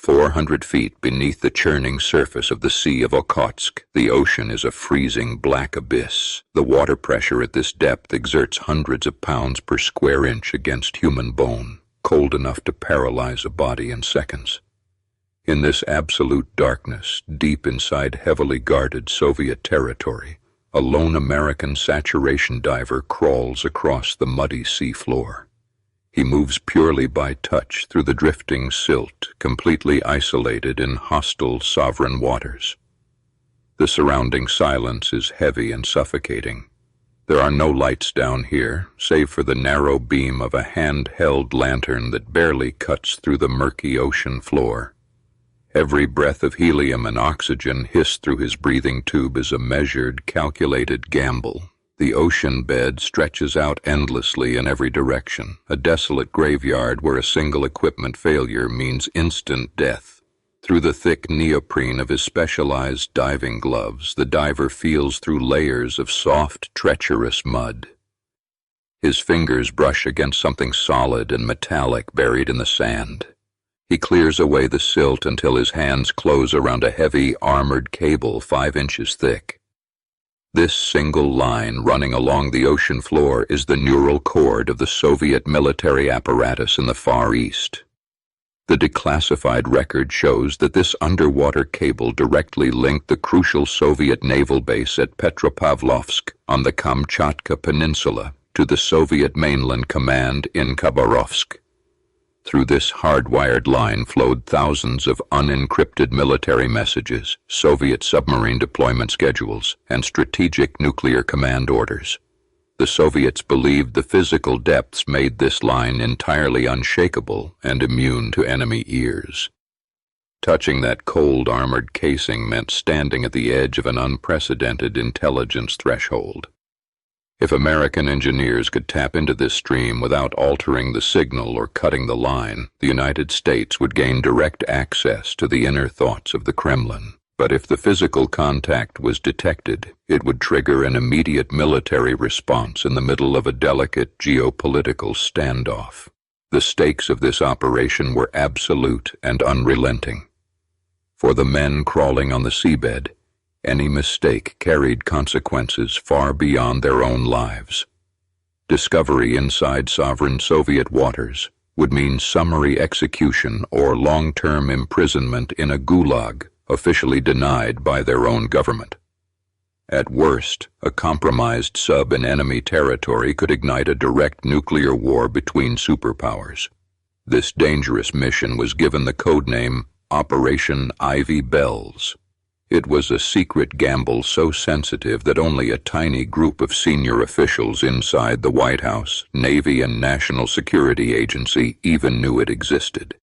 400 feet beneath the churning surface of the Sea of Okhotsk, the ocean is a freezing black abyss. The water pressure at this depth exerts hundreds of pounds per square inch against human bone, cold enough to paralyze a body in seconds. In this absolute darkness, deep inside heavily guarded Soviet territory, a lone American saturation diver crawls across the muddy sea floor. He moves purely by touch through the drifting silt, completely isolated in hostile sovereign waters. The surrounding silence is heavy and suffocating. There are no lights down here, save for the narrow beam of a hand-held lantern that barely cuts through the murky ocean floor. Every breath of helium and oxygen hissed through his breathing tube is a measured, calculated gamble. The ocean bed stretches out endlessly in every direction, a desolate graveyard where a single equipment failure means instant death. Through the thick neoprene of his specialized diving gloves, the diver feels through layers of soft, treacherous mud. His fingers brush against something solid and metallic buried in the sand. He clears away the silt until his hands close around a heavy, armored cable 5 inches thick. This single line running along the ocean floor is the neural cord of the Soviet military apparatus in the Far East. The declassified record shows that this underwater cable directly linked the crucial Soviet naval base at Petropavlovsk on the Kamchatka Peninsula to the Soviet mainland command in Khabarovsk. Through this hardwired line flowed thousands of unencrypted military messages, Soviet submarine deployment schedules, and strategic nuclear command orders. The Soviets believed the physical depths made this line entirely unshakable and immune to enemy ears. Touching that cold armored casing meant standing at the edge of an unprecedented intelligence threshold. If American engineers could tap into this stream without altering the signal or cutting the line, the United States would gain direct access to the inner thoughts of the Kremlin. But if the physical contact was detected, it would trigger an immediate military response in the middle of a delicate geopolitical standoff. The stakes of this operation were absolute and unrelenting. For the men crawling on the seabed, any mistake carried consequences far beyond their own lives. Discovery inside sovereign Soviet waters would mean summary execution or long-term imprisonment in a gulag, officially denied by their own government. At worst, a compromised sub in enemy territory could ignite a direct nuclear war between superpowers. This dangerous mission was given the codename Operation Ivy Bells. It was a secret gamble so sensitive that only a tiny group of senior officials inside the White House, Navy, and National Security Agency even knew it existed.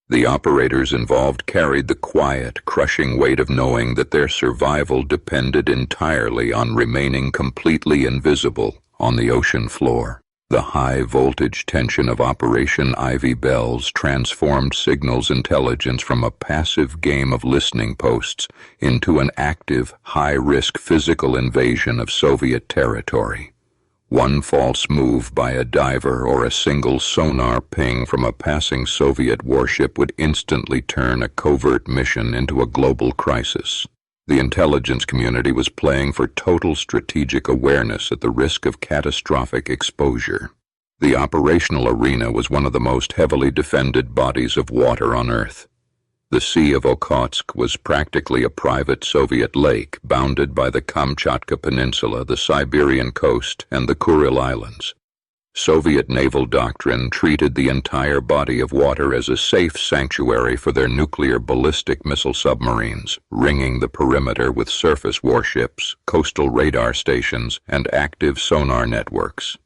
The operators involved carried the quiet, crushing weight of knowing that their survival depended entirely on remaining completely invisible on the ocean floor. The high-voltage tension of Operation Ivy Bells transformed signals intelligence from a passive game of listening posts into an active, high-risk physical invasion of Soviet territory. One false move by a diver or a single sonar ping from a passing Soviet warship would instantly turn a covert mission into a global crisis. The intelligence community was playing for total strategic awareness at the risk of catastrophic exposure. The operational arena was one of the most heavily defended bodies of water on Earth. The Sea of Okhotsk was practically a private Soviet lake bounded by the Kamchatka Peninsula, the Siberian coast, and the Kuril Islands. Soviet naval doctrine treated the entire body of water as a safe sanctuary for their nuclear ballistic missile submarines, ringing the perimeter with surface warships, coastal radar stations, and active sonar networks.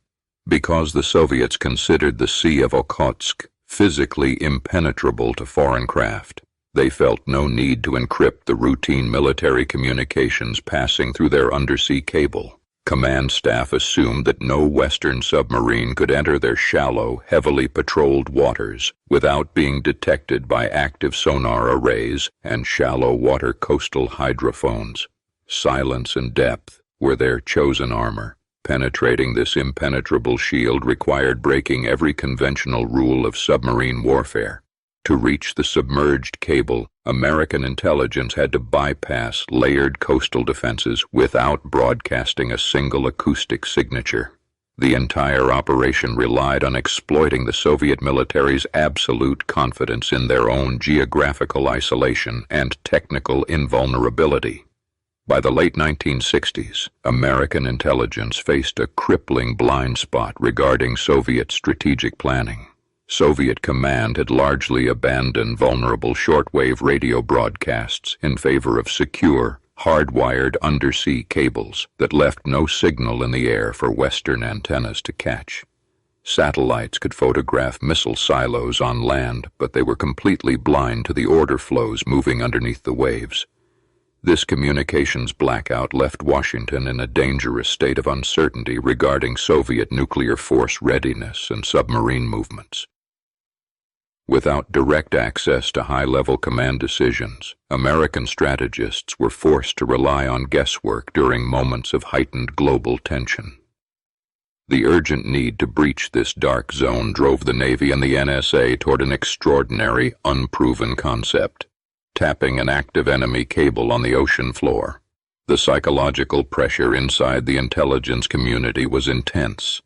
Because the Soviets considered the Sea of Okhotsk physically impenetrable to foreign craft, they felt no need to encrypt the routine military communications passing through their undersea cable. Command staff assumed that no Western submarine could enter their shallow, heavily patrolled waters without being detected by active sonar arrays and shallow water coastal hydrophones. Silence and depth were their chosen armor. Penetrating this impenetrable shield required breaking every conventional rule of submarine warfare. To reach the submerged cable, American intelligence had to bypass layered coastal defenses without broadcasting a single acoustic signature. The entire operation relied on exploiting the Soviet military's absolute confidence in their own geographical isolation and technical invulnerability. By the late 1960s, American intelligence faced a crippling blind spot regarding Soviet strategic planning. Soviet command had largely abandoned vulnerable shortwave radio broadcasts in favor of secure, hardwired undersea cables that left no signal in the air for Western antennas to catch. Satellites could photograph missile silos on land, but they were completely blind to the order flows moving underneath the waves. This communications blackout left Washington in a dangerous state of uncertainty regarding Soviet nuclear force readiness and submarine movements. Without direct access to high-level command decisions, American strategists were forced to rely on guesswork during moments of heightened global tension. The urgent need to breach this dark zone drove the Navy and the NSA toward an extraordinary, unproven concept: tapping an active enemy cable on the ocean floor. The psychological pressure inside the intelligence community was intense,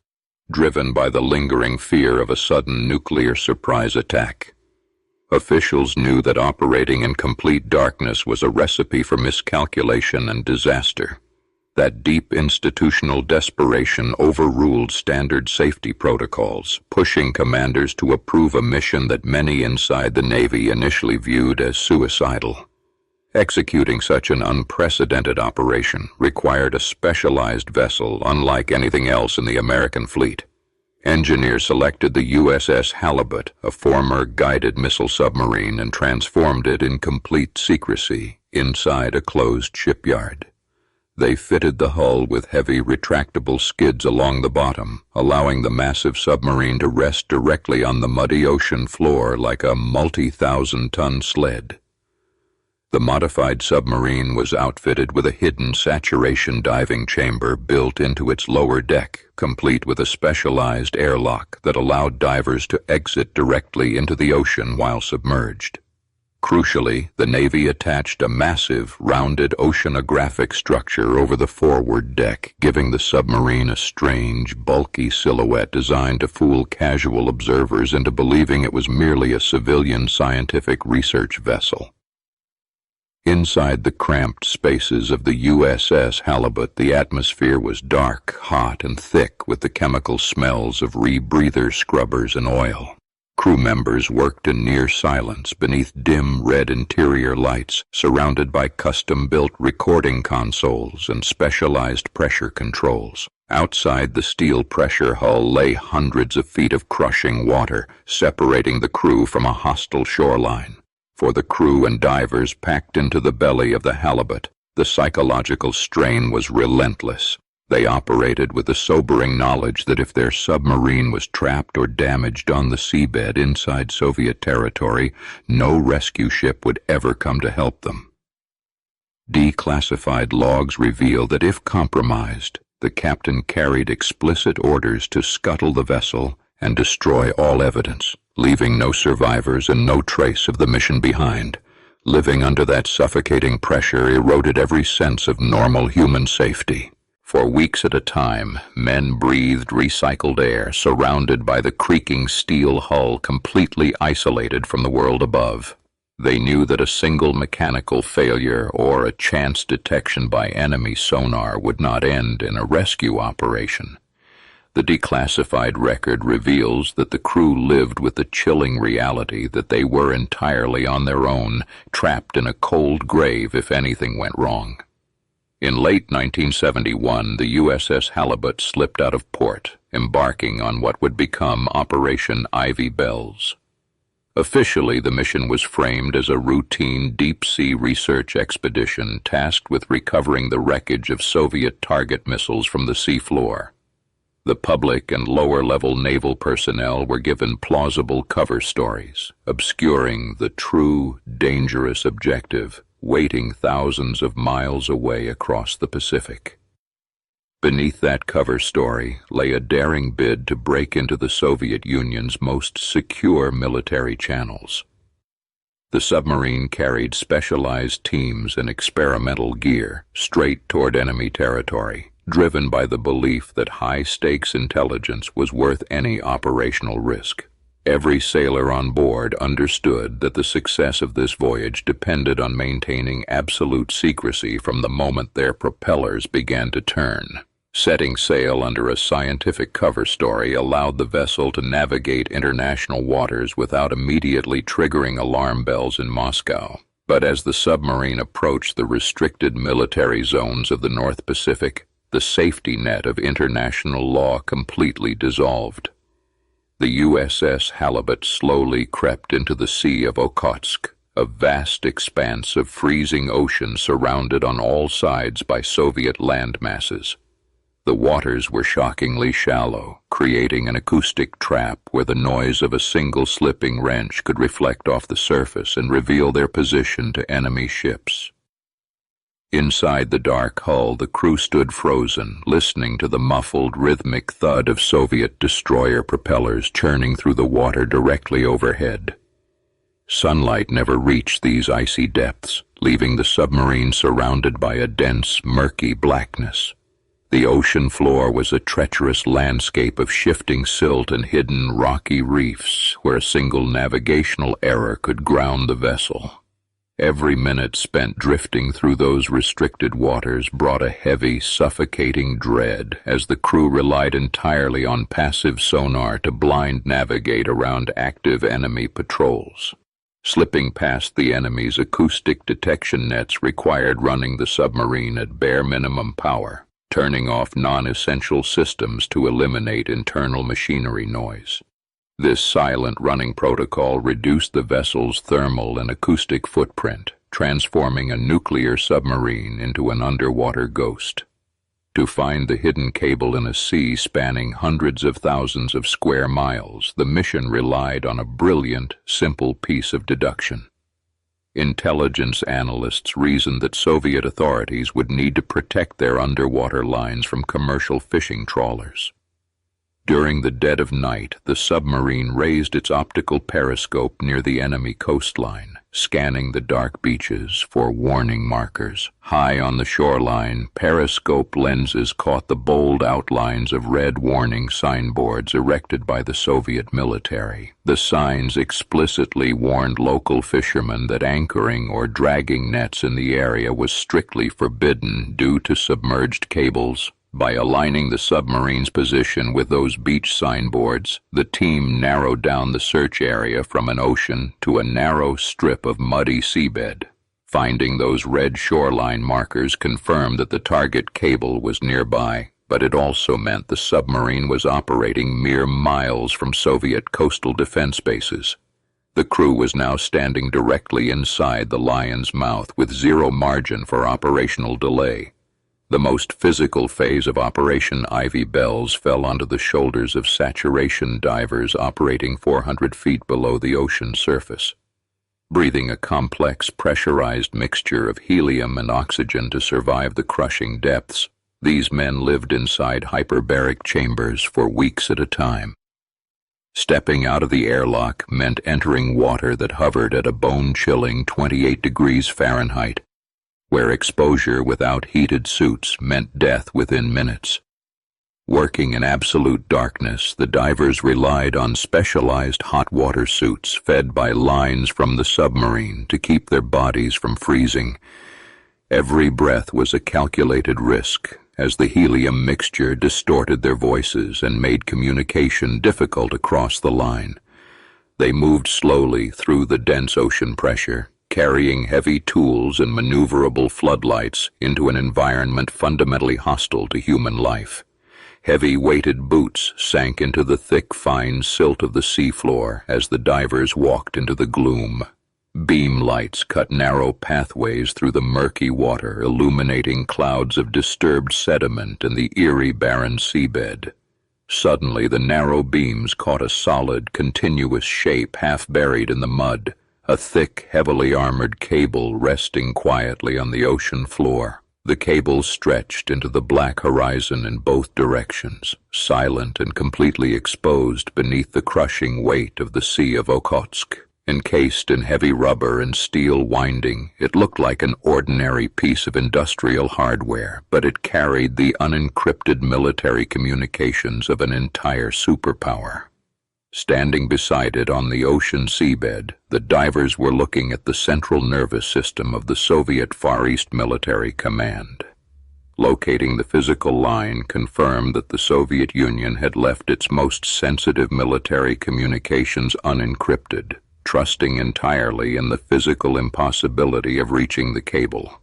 driven by the lingering fear of a sudden nuclear surprise attack. Officials knew that operating in complete darkness was a recipe for miscalculation and disaster. That deep institutional desperation overruled standard safety protocols, pushing commanders to approve a mission that many inside the Navy initially viewed as suicidal. Executing such an unprecedented operation required a specialized vessel unlike anything else in the American fleet. Engineers selected the USS Halibut, a former guided missile submarine, and transformed it in complete secrecy inside a closed shipyard. They fitted the hull with heavy retractable skids along the bottom, allowing the massive submarine to rest directly on the muddy ocean floor like a multi-thousand-ton sled. The modified submarine was outfitted with a hidden saturation diving chamber built into its lower deck, complete with a specialized airlock that allowed divers to exit directly into the ocean while submerged. Crucially, the Navy attached a massive, rounded oceanographic structure over the forward deck, giving the submarine a strange, bulky silhouette designed to fool casual observers into believing it was merely a civilian scientific research vessel. Inside the cramped spaces of the USS Halibut, the atmosphere was dark, hot, and thick with the chemical smells of rebreather scrubbers and oil. Crew members worked in near silence beneath dim red interior lights, surrounded by custom-built recording consoles and specialized pressure controls. Outside the steel pressure hull lay hundreds of feet of crushing water, separating the crew from a hostile shoreline. For the crew and divers packed into the belly of the Halibut, the psychological strain was relentless. They operated with the sobering knowledge that if their submarine was trapped or damaged on the seabed inside Soviet territory, no rescue ship would ever come to help them. Declassified logs reveal that if compromised, the captain carried explicit orders to scuttle the vessel and destroy all evidence, leaving no survivors and no trace of the mission behind. Living under that suffocating pressure eroded every sense of normal human safety. For weeks at a time, men breathed recycled air, surrounded by the creaking steel hull, completely isolated from the world above. They knew that a single mechanical failure or a chance detection by enemy sonar would not end in a rescue operation. The declassified record reveals that the crew lived with the chilling reality that they were entirely on their own, trapped in a cold grave if anything went wrong. In late 1971, the USS Halibut slipped out of port, embarking on what would become Operation Ivy Bells. Officially, the mission was framed as a routine deep-sea research expedition tasked with recovering the wreckage of Soviet target missiles from the seafloor. The public and lower-level naval personnel were given plausible cover stories, obscuring the true, dangerous objective, waiting thousands of miles away across the Pacific. Beneath that cover story lay a daring bid to break into the Soviet Union's most secure military channels. The submarine carried specialized teams and experimental gear straight toward enemy territory, driven by the belief that high-stakes intelligence was worth any operational risk. Every sailor on board understood that the success of this voyage depended on maintaining absolute secrecy from the moment their propellers began to turn. Setting sail under a scientific cover story allowed the vessel to navigate international waters without immediately triggering alarm bells in Moscow. But as the submarine approached the restricted military zones of the North Pacific, the safety net of international law completely dissolved. The USS Halibut slowly crept into the Sea of Okhotsk, a vast expanse of freezing ocean surrounded on all sides by Soviet land masses. The waters were shockingly shallow, creating an acoustic trap where the noise of a single slipping wrench could reflect off the surface and reveal their position to enemy ships. Inside the dark hull, the crew stood frozen, listening to the muffled, rhythmic thud of Soviet destroyer propellers churning through the water directly overhead. Sunlight never reached these icy depths, leaving the submarine surrounded by a dense, murky blackness. The ocean floor was a treacherous landscape of shifting silt and hidden rocky reefs where a single navigational error could ground the vessel. Every minute spent drifting through those restricted waters brought a heavy, suffocating dread as the crew relied entirely on passive sonar to blind navigate around active enemy patrols. Slipping past the enemy's acoustic detection nets required running the submarine at bare minimum power, turning off non-essential systems to eliminate internal machinery noise. This silent running protocol reduced the vessel's thermal and acoustic footprint, transforming a nuclear submarine into an underwater ghost. To find the hidden cable in a sea spanning hundreds of thousands of square miles, the mission relied on a brilliant, simple piece of deduction. Intelligence analysts reasoned that Soviet authorities would need to protect their underwater lines from commercial fishing trawlers. During the dead of night, the submarine raised its optical periscope near the enemy coastline, scanning the dark beaches for warning markers. High on the shoreline, periscope lenses caught the bold outlines of red warning signboards erected by the Soviet military. The signs explicitly warned local fishermen that anchoring or dragging nets in the area was strictly forbidden due to submerged cables. By aligning the submarine's position with those beach signboards, the team narrowed down the search area from an ocean to a narrow strip of muddy seabed. Finding those red shoreline markers confirmed that the target cable was nearby, but it also meant the submarine was operating mere miles from Soviet coastal defense bases. The crew was now standing directly inside the lion's mouth with zero margin for operational delay. The most physical phase of Operation Ivy Bells fell onto the shoulders of saturation divers operating 400 feet below the ocean surface. Breathing a complex pressurized mixture of helium and oxygen to survive the crushing depths, these men lived inside hyperbaric chambers for weeks at a time. Stepping out of the airlock meant entering water that hovered at a bone-chilling 28 degrees Fahrenheit, where exposure without heated suits meant death within minutes. Working in absolute darkness, the divers relied on specialized hot water suits fed by lines from the submarine to keep their bodies from freezing. Every breath was a calculated risk, as the helium mixture distorted their voices and made communication difficult across the line. They moved slowly through the dense ocean pressure, carrying heavy tools and maneuverable floodlights into an environment fundamentally hostile to human life. Heavy weighted boots sank into the thick, fine silt of the seafloor as the divers walked into the gloom. Beam lights cut narrow pathways through the murky water, illuminating clouds of disturbed sediment and the eerie, barren seabed. Suddenly, the narrow beams caught a solid, continuous shape half buried in the mud. A thick, heavily armored cable resting quietly on the ocean floor. The cable stretched into the black horizon in both directions, silent and completely exposed beneath the crushing weight of the Sea of Okhotsk. Encased in heavy rubber and steel winding, it looked like an ordinary piece of industrial hardware, but it carried the unencrypted military communications of an entire superpower. Standing beside it on the ocean seabed, the divers were looking at the central nervous system of the Soviet Far East Military Command. Locating the physical line confirmed that the Soviet Union had left its most sensitive military communications unencrypted, trusting entirely in the physical impossibility of reaching the cable.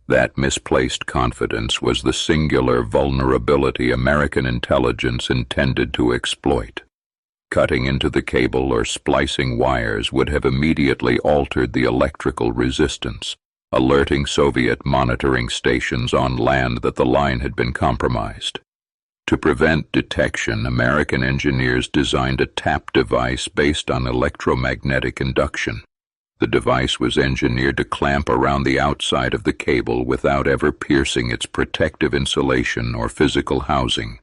That misplaced confidence was the singular vulnerability American intelligence intended to exploit. Cutting into the cable or splicing wires would have immediately altered the electrical resistance, alerting Soviet monitoring stations on land that the line had been compromised. To prevent detection, American engineers designed a tap device based on electromagnetic induction. The device was engineered to clamp around the outside of the cable without ever piercing its protective insulation or physical housing.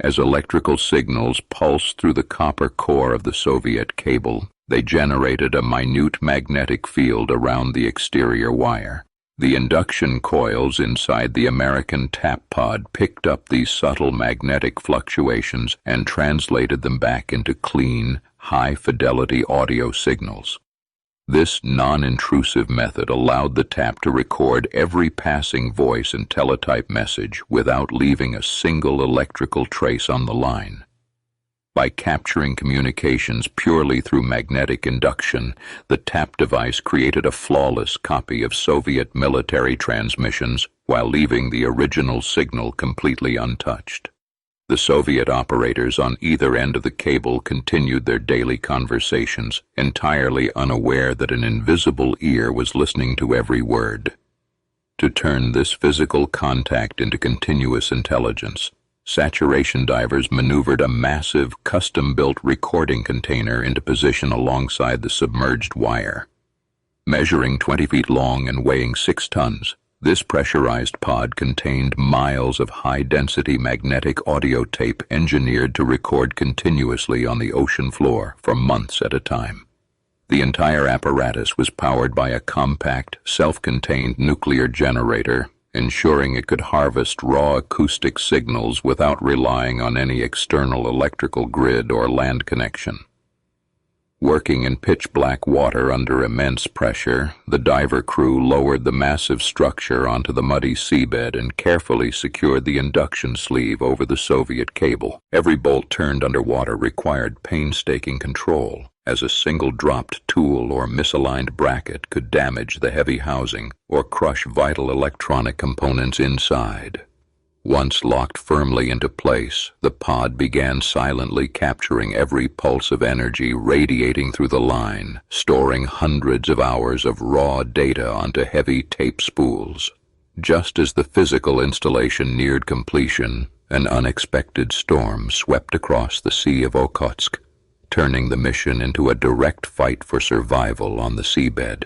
As electrical signals pulsed through the copper core of the Soviet cable, they generated a minute magnetic field around the exterior wire. The induction coils inside the American tap pod picked up these subtle magnetic fluctuations and translated them back into clean, high-fidelity audio signals. This non-intrusive method allowed the tap to record every passing voice and teletype message without leaving a single electrical trace on the line. By capturing communications purely through magnetic induction, the tap device created a flawless copy of Soviet military transmissions while leaving the original signal completely untouched. The Soviet operators on either end of the cable continued their daily conversations, entirely unaware that an invisible ear was listening to every word. To turn this physical contact into continuous intelligence, saturation divers maneuvered a massive, custom-built recording container into position alongside the submerged wire. Measuring 20 feet long and weighing 6 tons, this pressurized pod contained miles of high-density magnetic audio tape engineered to record continuously on the ocean floor for months at a time. The entire apparatus was powered by a compact, self-contained nuclear generator, ensuring it could harvest raw acoustic signals without relying on any external electrical grid or land connection. Working in pitch-black water under immense pressure, the diver crew lowered the massive structure onto the muddy seabed and carefully secured the induction sleeve over the Soviet cable. Every bolt turned underwater required painstaking control, as a single dropped tool or misaligned bracket could damage the heavy housing or crush vital electronic components inside. Once locked firmly into place, the pod began silently capturing every pulse of energy radiating through the line, storing hundreds of hours of raw data onto heavy tape spools. Just as the physical installation neared completion, an unexpected storm swept across the Sea of Okhotsk, turning the mission into a direct fight for survival on the seabed.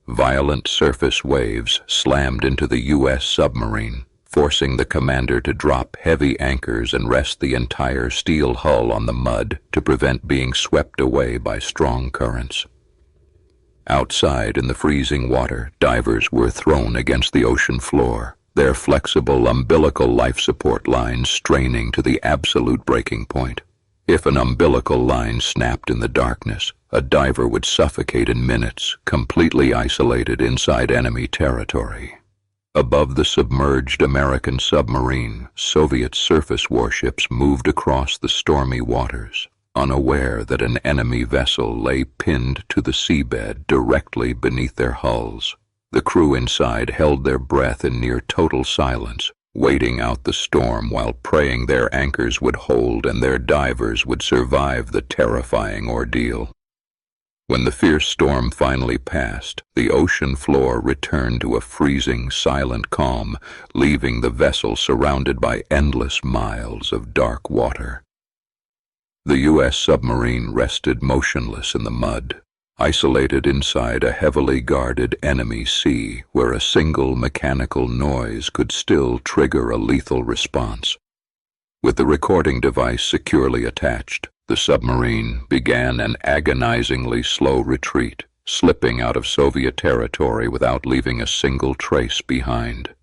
Violent surface waves slammed into the U.S. submarine, forcing the commander to drop heavy anchors and rest the entire steel hull on the mud to prevent being swept away by strong currents. Outside in the freezing water, divers were thrown against the ocean floor, their flexible umbilical life support lines straining to the absolute breaking point. If an umbilical line snapped in the darkness, a diver would suffocate in minutes, completely isolated inside enemy territory. Above the submerged American submarine, Soviet surface warships moved across the stormy waters, unaware that an enemy vessel lay pinned to the seabed directly beneath their hulls. The crew inside held their breath in near total silence, waiting out the storm while praying their anchors would hold and their divers would survive the terrifying ordeal. When the fierce storm finally passed, the ocean floor returned to a freezing, silent calm, leaving the vessel surrounded by endless miles of dark water. The U.S. submarine rested motionless in the mud, isolated inside a heavily guarded enemy sea where a single mechanical noise could still trigger a lethal response. With the recording device securely attached, The submarine began an agonizingly slow retreat, slipping out of Soviet territory without leaving a single trace behind.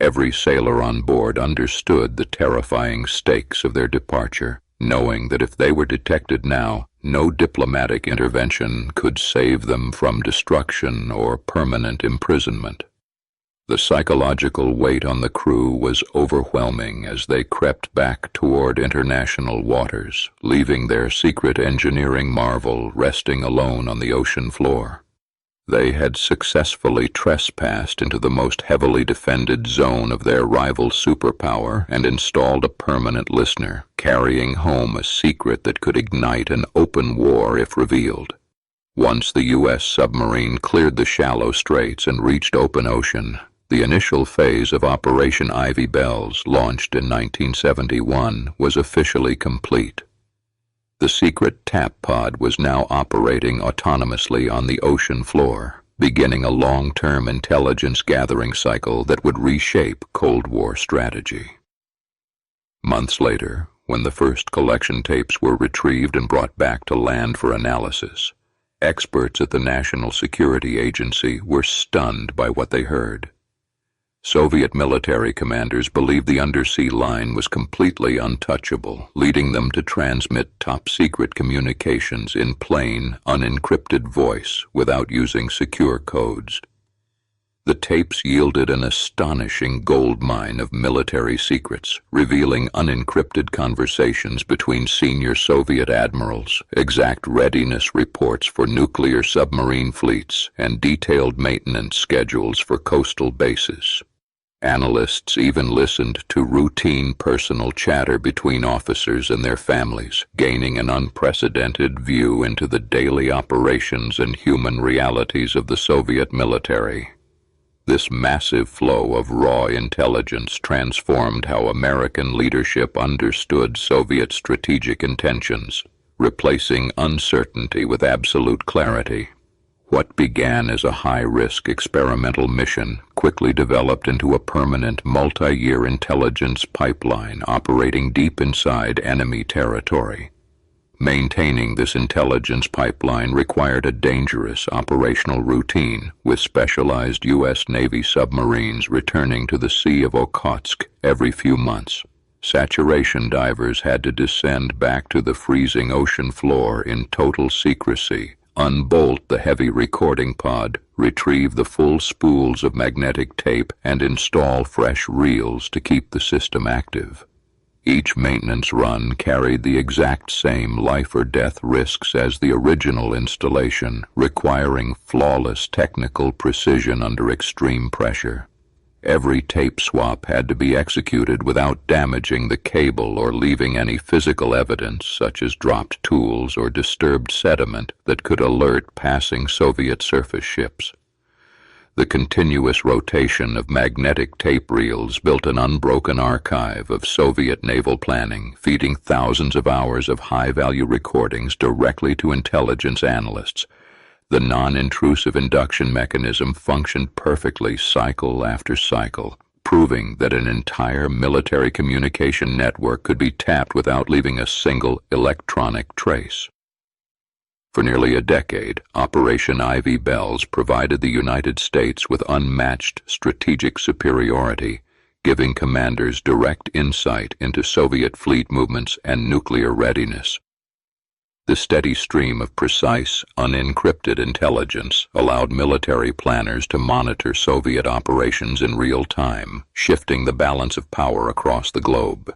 Every sailor on board understood the terrifying stakes of their departure, knowing that if they were detected now, no diplomatic intervention could save them from destruction or permanent imprisonment. The psychological weight on the crew was overwhelming as they crept back toward international waters, leaving their secret engineering marvel resting alone on the ocean floor. They had successfully trespassed into the most heavily defended zone of their rival superpower and installed a permanent listener, carrying home a secret that could ignite an open war if revealed. Once the U.S. submarine cleared the shallow straits and reached open ocean, the initial phase of Operation Ivy Bells, launched in 1971, was officially complete. The secret TAP pod was now operating autonomously on the ocean floor, beginning a long-term intelligence gathering cycle that would reshape Cold War strategy. Months later, when the first collection tapes were retrieved and brought back to land for analysis, experts at the National Security Agency were stunned by what they heard. Soviet military commanders believed the undersea line was completely untouchable, leading them to transmit top-secret communications in plain, unencrypted voice without using secure codes. The tapes yielded an astonishing goldmine of military secrets, revealing unencrypted conversations between senior Soviet admirals, exact readiness reports for nuclear submarine fleets, and detailed maintenance schedules for coastal bases. Analysts even listened to routine personal chatter between officers and their families, gaining an unprecedented view into the daily operations and human realities of the Soviet military. This massive flow of raw intelligence transformed how American leadership understood Soviet strategic intentions, replacing uncertainty with absolute clarity. What began as a high-risk experimental mission quickly developed into a permanent multi-year intelligence pipeline operating deep inside enemy territory. Maintaining this intelligence pipeline required a dangerous operational routine, with specialized U.S. Navy submarines returning to the Sea of Okhotsk every few months. Saturation divers had to descend back to the freezing ocean floor in total secrecy, unbolt the heavy recording pod, retrieve the full spools of magnetic tape, and install fresh reels to keep the system active. Each maintenance run carried the exact same life-or-death risks as the original installation, requiring flawless technical precision under extreme pressure. Every tape swap had to be executed without damaging the cable or leaving any physical evidence, such as dropped tools or disturbed sediment, that could alert passing Soviet surface ships. The continuous rotation of magnetic tape reels built an unbroken archive of Soviet naval planning, feeding thousands of hours of high-value recordings directly to intelligence analysts. The non-intrusive induction mechanism functioned perfectly cycle after cycle, proving that an entire military communication network could be tapped without leaving a single electronic trace. For nearly a decade, Operation Ivy Bells provided the United States with unmatched strategic superiority, giving commanders direct insight into Soviet fleet movements and nuclear readiness. The steady stream of precise, unencrypted intelligence allowed military planners to monitor Soviet operations in real time, shifting the balance of power across the globe.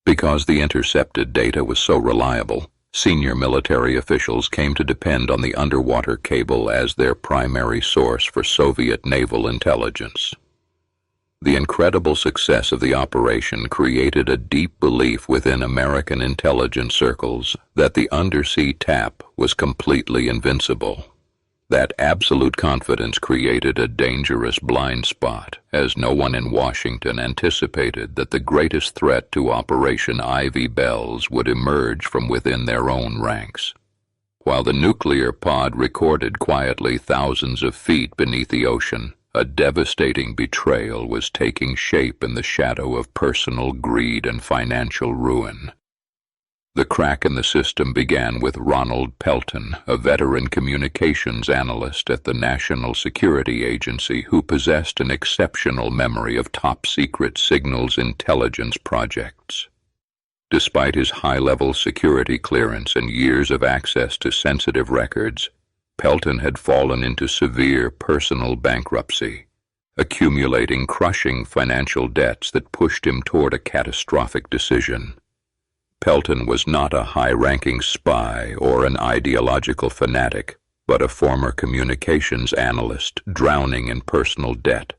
Because the intercepted data was so reliable, senior military officials came to depend on the underwater cable as their primary source for Soviet naval intelligence. The incredible success of the operation created a deep belief within American intelligence circles that the undersea tap was completely invincible. That absolute confidence created a dangerous blind spot, as no one in Washington anticipated that the greatest threat to Operation Ivy Bells would emerge from within their own ranks. While the nuclear pod recorded quietly thousands of feet beneath the ocean, a devastating betrayal was taking shape in the shadow of personal greed and financial ruin. The crack in the system began with Ronald Pelton, a veteran communications analyst at the National Security Agency who possessed an exceptional memory of top-secret signals intelligence projects. Despite his high-level security clearance and years of access to sensitive records, Pelton had fallen into severe personal bankruptcy, accumulating crushing financial debts that pushed him toward a catastrophic decision. Pelton was not a high-ranking spy or an ideological fanatic, but a former communications analyst drowning in personal debt.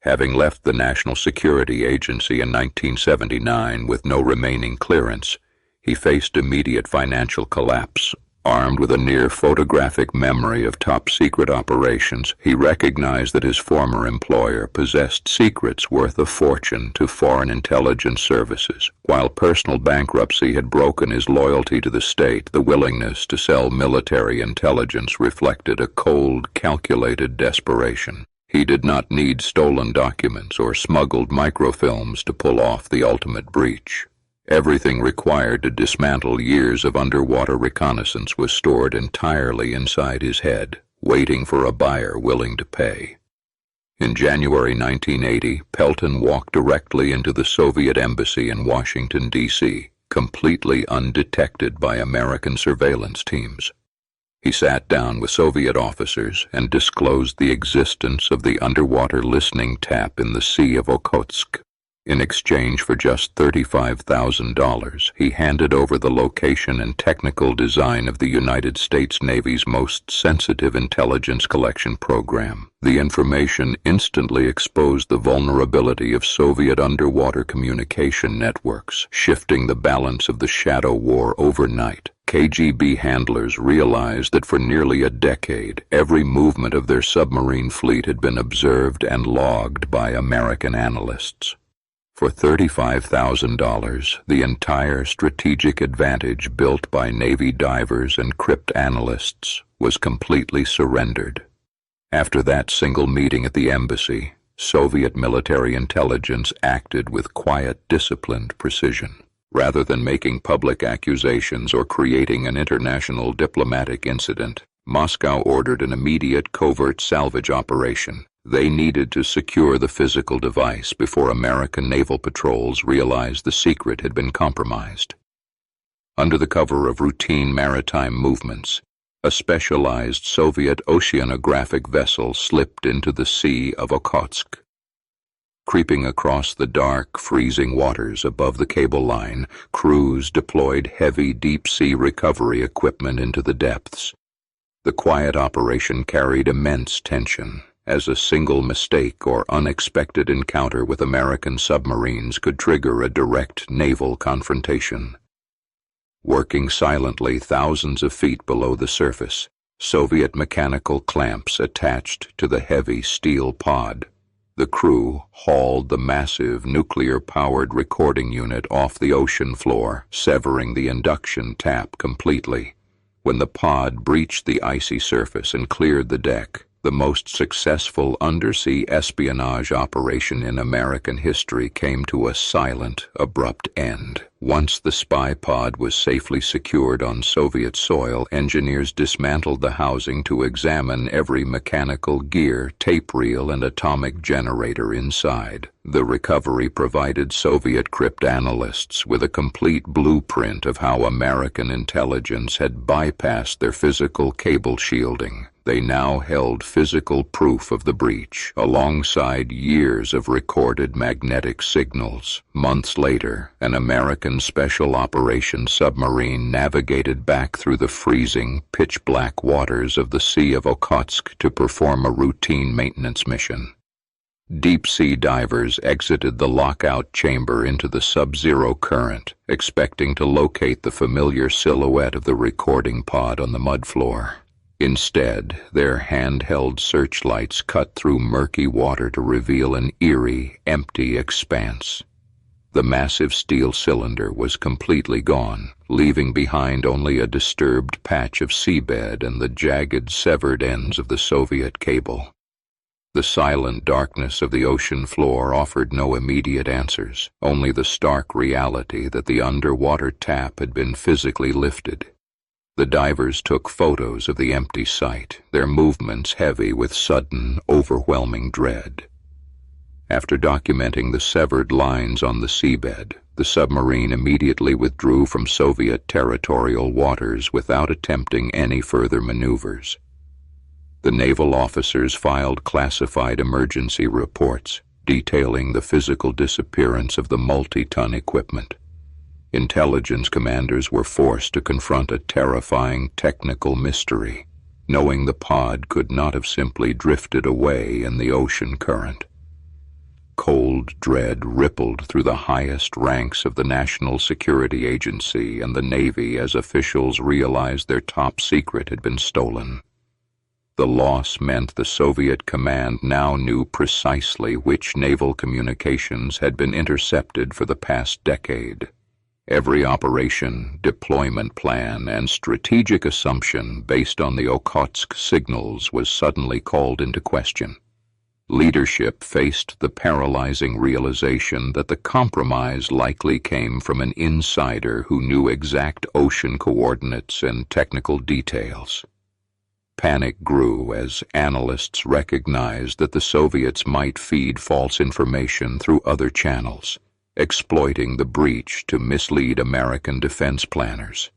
Having left the National Security Agency in 1979 with no remaining clearance, he faced immediate financial collapse. Armed with a near-photographic memory of top-secret operations, he recognized that his former employer possessed secrets worth a fortune to foreign intelligence services. While personal bankruptcy had broken his loyalty to the state, the willingness to sell military intelligence reflected a cold, calculated desperation. He did not need stolen documents or smuggled microfilms to pull off the ultimate breach. Everything required to dismantle years of underwater reconnaissance was stored entirely inside his head, waiting for a buyer willing to pay. In January 1980, Pelton walked directly into the Soviet embassy in Washington, D.C., completely undetected by American surveillance teams. He sat down with Soviet officers and disclosed the existence of the underwater listening tap in the Sea of Okhotsk. In exchange for just $35,000, he handed over the location and technical design of the United States Navy's most sensitive intelligence collection program. The information instantly exposed the vulnerability of Soviet underwater communication networks, shifting the balance of the shadow war overnight. KGB handlers realized that for nearly a decade, every movement of their submarine fleet had been observed and logged by American analysts. For $35,000, the entire strategic advantage built by Navy divers and cryptanalysts was completely surrendered. After that single meeting at the embassy, Soviet military intelligence acted with quiet, disciplined precision. Rather than making public accusations or creating an international diplomatic incident, Moscow ordered an immediate covert salvage operation. They needed to secure the physical device before American naval patrols realized the secret had been compromised. Under the cover of routine maritime movements, a specialized Soviet oceanographic vessel slipped into the Sea of Okhotsk. Creeping across the dark, freezing waters above the cable line, crews deployed heavy deep-sea recovery equipment into the depths. The quiet operation carried immense tension, as a single mistake or unexpected encounter with American submarines could trigger a direct naval confrontation. Working silently thousands of feet below the surface, Soviet mechanical clamps attached to the heavy steel pod. The crew hauled the massive nuclear-powered recording unit off the ocean floor, severing the induction tap completely. When the pod breached the icy surface and cleared the deck, the most successful undersea espionage operation in American history came to a silent, abrupt end. Once the spy pod was safely secured on Soviet soil, engineers dismantled the housing to examine every mechanical gear, tape reel, and atomic generator inside. The recovery provided Soviet cryptanalysts with a complete blueprint of how American intelligence had bypassed their physical cable shielding. They now held physical proof of the breach, alongside years of recorded magnetic signals. Months later, an American Special Operations submarine navigated back through the freezing, pitch-black waters of the Sea of Okhotsk to perform a routine maintenance mission. Deep-sea divers exited the lockout chamber into the sub-zero current, expecting to locate the familiar silhouette of the recording pod on the mud floor. Instead, their handheld searchlights cut through murky water to reveal an eerie, empty expanse. The massive steel cylinder was completely gone, leaving behind only a disturbed patch of seabed and the jagged, severed ends of the Soviet cable. The silent darkness of the ocean floor offered no immediate answers, only the stark reality that the underwater tap had been physically lifted. The divers took photos of the empty site, their movements heavy with sudden, overwhelming dread. After documenting the severed lines on the seabed, the submarine immediately withdrew from Soviet territorial waters without attempting any further maneuvers. The naval officers filed classified emergency reports detailing the physical disappearance of the multi-ton equipment. Intelligence commanders were forced to confront a terrifying technical mystery, knowing the pod could not have simply drifted away in the ocean current. Cold dread rippled through the highest ranks of the National Security Agency and the Navy as officials realized their top secret had been stolen. The loss meant the Soviet command now knew precisely which naval communications had been intercepted for the past decade. Every operation, deployment plan, and strategic assumption based on the Okhotsk signals was suddenly called into question. Leadership faced the paralyzing realization that the compromise likely came from an insider who knew exact ocean coordinates and technical details. Panic grew as analysts recognized that the Soviets might feed false information through other channels, exploiting the breach to mislead American defense planners.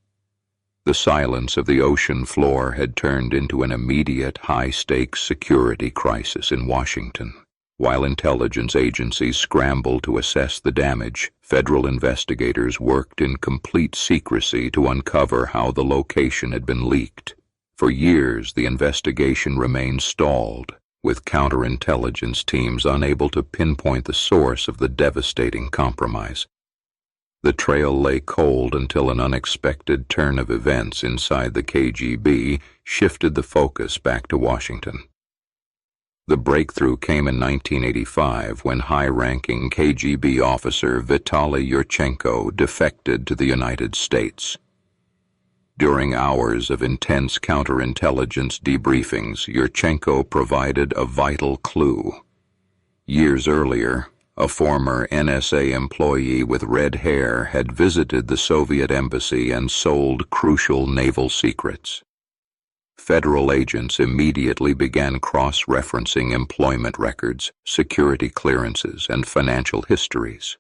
The silence of the ocean floor had turned into an immediate high-stakes security crisis in Washington. While intelligence agencies scrambled to assess the damage, federal investigators worked in complete secrecy to uncover how the location had been leaked. For years, the investigation remained stalled, with counterintelligence teams unable to pinpoint the source of the devastating compromise. The trail lay cold until an unexpected turn of events inside the KGB shifted the focus back to Washington. The breakthrough came in 1985 when high-ranking KGB officer Vitaly Yurchenko defected to the United States. During hours of intense counterintelligence debriefings, Yurchenko provided a vital clue. Years earlier, a former NSA employee with red hair had visited the Soviet embassy and sold crucial naval secrets. Federal agents immediately began cross-referencing employment records, security clearances, and financial histories.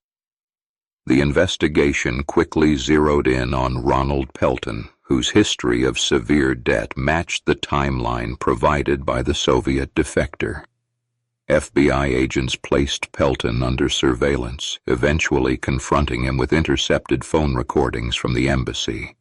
The investigation quickly zeroed in on Ronald Pelton, whose history of severe debt matched the timeline provided by the Soviet defector. FBI agents placed Pelton under surveillance, eventually confronting him with intercepted phone recordings from the embassy.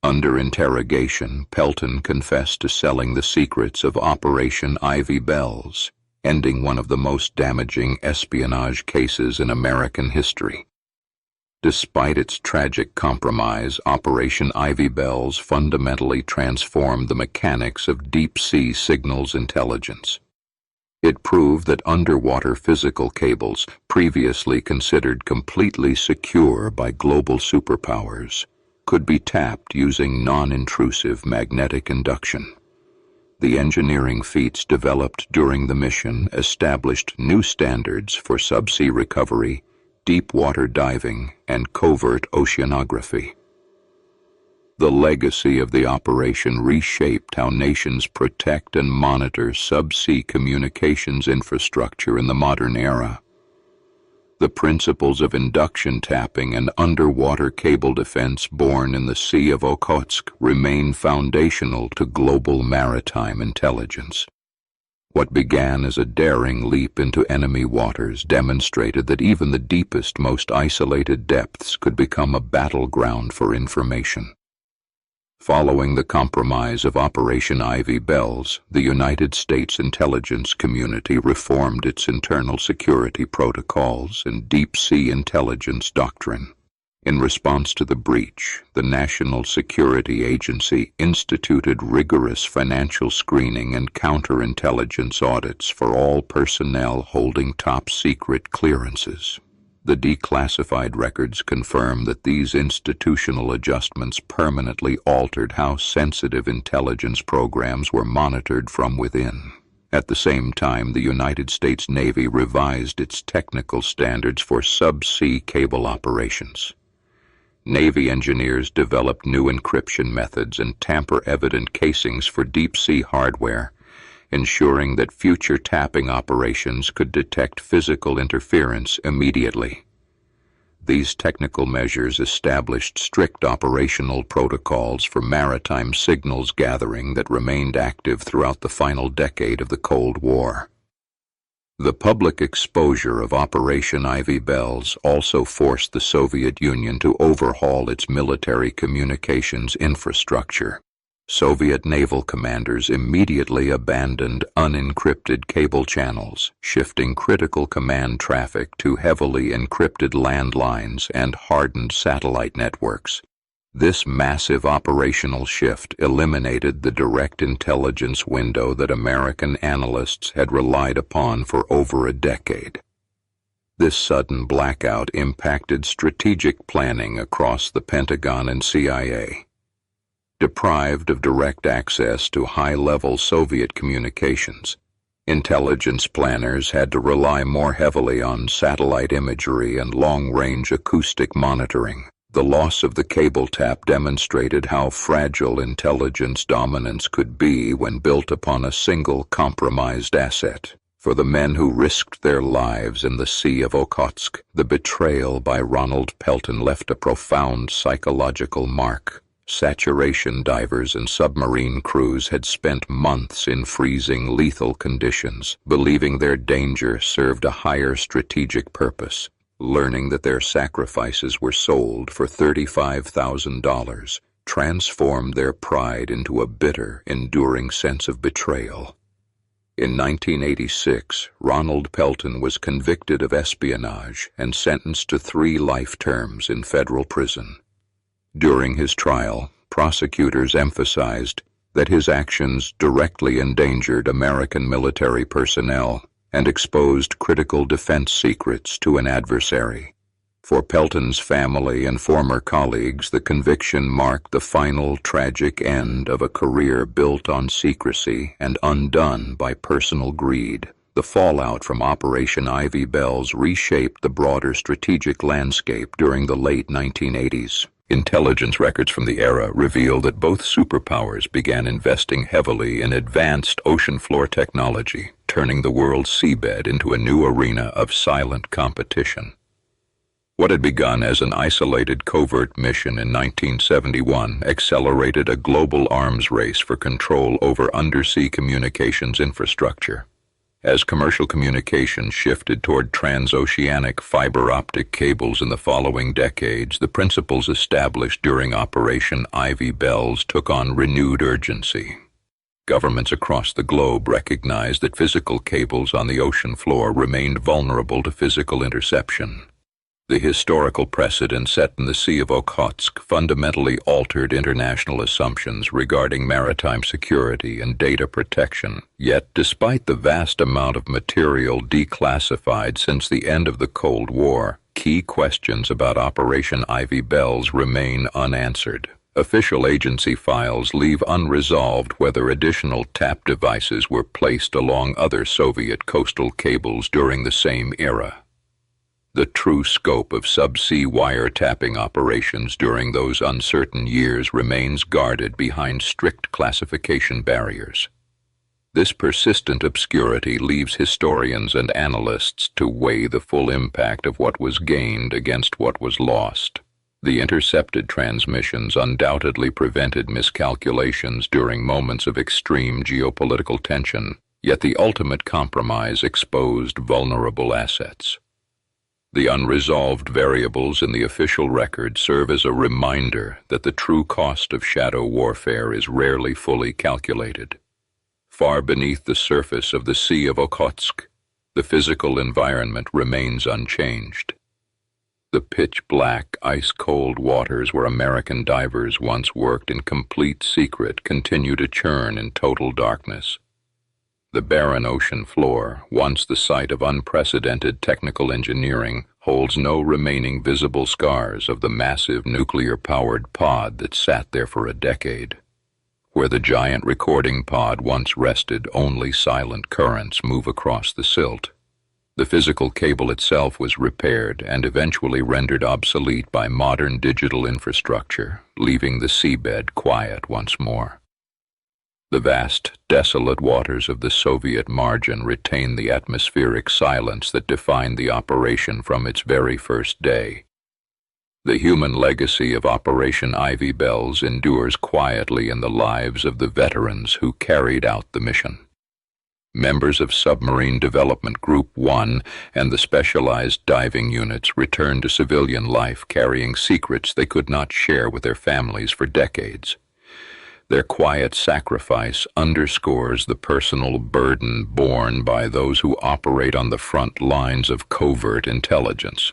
Under interrogation, Pelton confessed to selling the secrets of Operation Ivy Bells, ending one of the most damaging espionage cases in American history. Despite its tragic compromise, Operation Ivy Bells fundamentally transformed the mechanics of deep-sea signals intelligence. It proved that underwater physical cables, previously considered completely secure by global superpowers, could be tapped using non-intrusive magnetic induction. The engineering feats developed during the mission established new standards for subsea recovery, deep water diving, and covert oceanography. The legacy of the operation reshaped how nations protect and monitor subsea communications infrastructure in the modern era. The principles of induction tapping and underwater cable defense born in the Sea of Okhotsk remain foundational to global maritime intelligence. What began as a daring leap into enemy waters demonstrated that even the deepest, most isolated depths could become a battleground for information. Following the compromise of Operation Ivy Bells, the United States intelligence community reformed its internal security protocols and deep-sea intelligence doctrine. In response to the breach, the National Security Agency instituted rigorous financial screening and counterintelligence audits for all personnel holding top-secret clearances. The declassified records confirm that these institutional adjustments permanently altered how sensitive intelligence programs were monitored from within. At the same time, the United States Navy revised its technical standards for subsea cable operations. Navy engineers developed new encryption methods and tamper-evident casings for deep-sea hardware, ensuring that future tapping operations could detect physical interference immediately. These technical measures established strict operational protocols for maritime signals gathering that remained active throughout the final decade of the Cold War. The public exposure of Operation Ivy Bells also forced the Soviet Union to overhaul its military communications infrastructure. Soviet naval commanders immediately abandoned unencrypted cable channels, shifting critical command traffic to heavily encrypted landlines and hardened satellite networks. This massive operational shift eliminated the direct intelligence window that American analysts had relied upon for over a decade. This sudden blackout impacted strategic planning across the Pentagon and CIA. Deprived of direct access to high-level Soviet communications, intelligence planners had to rely more heavily on satellite imagery and long-range acoustic monitoring. The loss of the cable tap demonstrated how fragile intelligence dominance could be when built upon a single compromised asset. For the men who risked their lives in the Sea of Okhotsk, the betrayal by Ronald Pelton left a profound psychological mark. Saturation divers and submarine crews had spent months in freezing, lethal conditions, believing their danger served a higher strategic purpose. Learning that their sacrifices were sold for $35,000 transformed their pride into a bitter, enduring sense of betrayal. In 1986, Ronald Pelton was convicted of espionage and sentenced to 3 life terms in federal prison. During his trial, prosecutors emphasized that his actions directly endangered American military personnel and exposed critical defense secrets to an adversary. For Pelton's family and former colleagues, the conviction marked the final tragic end of a career built on secrecy and undone by personal greed. The fallout from Operation Ivy Bells reshaped the broader strategic landscape during the late 1980s. Intelligence records from the era reveal that both superpowers began investing heavily in advanced ocean floor technology, turning the world's seabed into a new arena of silent competition. What had begun as an isolated covert mission in 1971 accelerated a global arms race for control over undersea communications infrastructure. As commercial communications shifted toward transoceanic fiber optic cables in the following decades, the principles established during Operation Ivy Bells took on renewed urgency. Governments across the globe recognized that physical cables on the ocean floor remained vulnerable to physical interception. The historical precedent set in the Sea of Okhotsk fundamentally altered international assumptions regarding maritime security and data protection. Yet, despite the vast amount of material declassified since the end of the Cold War, key questions about Operation Ivy Bells remain unanswered. Official agency files leave unresolved whether additional tap devices were placed along other Soviet coastal cables during the same era. The true scope of subsea wiretapping operations during those uncertain years remains guarded behind strict classification barriers. This persistent obscurity leaves historians and analysts to weigh the full impact of what was gained against what was lost. The intercepted transmissions undoubtedly prevented miscalculations during moments of extreme geopolitical tension, yet the ultimate compromise exposed vulnerable assets. The unresolved variables in the official record serve as a reminder that the true cost of shadow warfare is rarely fully calculated. Far beneath the surface of the Sea of Okhotsk, the physical environment remains unchanged. The pitch-black, ice-cold waters where American divers once worked in complete secret continue to churn in total darkness. The barren ocean floor, once the site of unprecedented technical engineering, holds no remaining visible scars of the massive nuclear-powered pod that sat there for a decade. Where the giant recording pod once rested, only silent currents move across the silt. The physical cable itself was repaired and eventually rendered obsolete by modern digital infrastructure, leaving the seabed quiet once more. The vast, desolate waters of the Soviet margin retain the atmospheric silence that defined the operation from its very first day. The human legacy of Operation Ivy Bells endures quietly in the lives of the veterans who carried out the mission. Members of Submarine Development Group 1 and the specialized diving units returned to civilian life carrying secrets they could not share with their families for decades. Their quiet sacrifice underscores the personal burden borne by those who operate on the front lines of covert intelligence.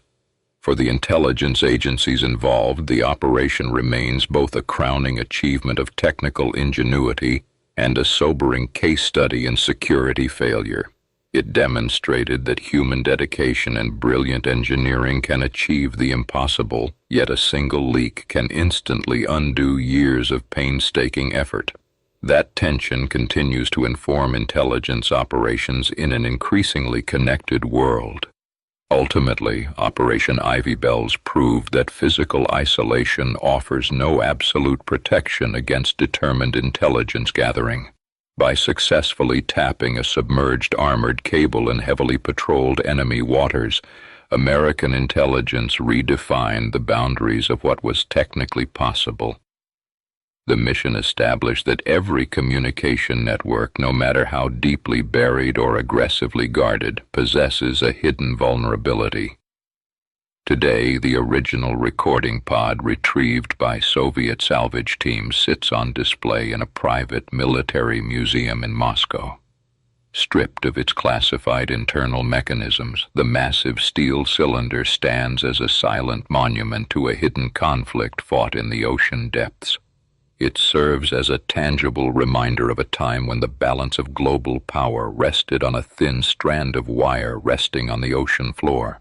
For the intelligence agencies involved, the operation remains both a crowning achievement of technical ingenuity and a sobering case study in security failure. It demonstrated that human dedication and brilliant engineering can achieve the impossible, yet a single leak can instantly undo years of painstaking effort. That tension continues to inform intelligence operations in an increasingly connected world. Ultimately, Operation Ivy Bells proved that physical isolation offers no absolute protection against determined intelligence gathering. By successfully tapping a submerged armored cable in heavily patrolled enemy waters, American intelligence redefined the boundaries of what was technically possible. The mission established that every communication network, no matter how deeply buried or aggressively guarded, possesses a hidden vulnerability. Today, the original recording pod retrieved by Soviet salvage teams sits on display in a private military museum in Moscow. Stripped of its classified internal mechanisms, the massive steel cylinder stands as a silent monument to a hidden conflict fought in the ocean depths. It serves as a tangible reminder of a time when the balance of global power rested on a thin strand of wire resting on the ocean floor.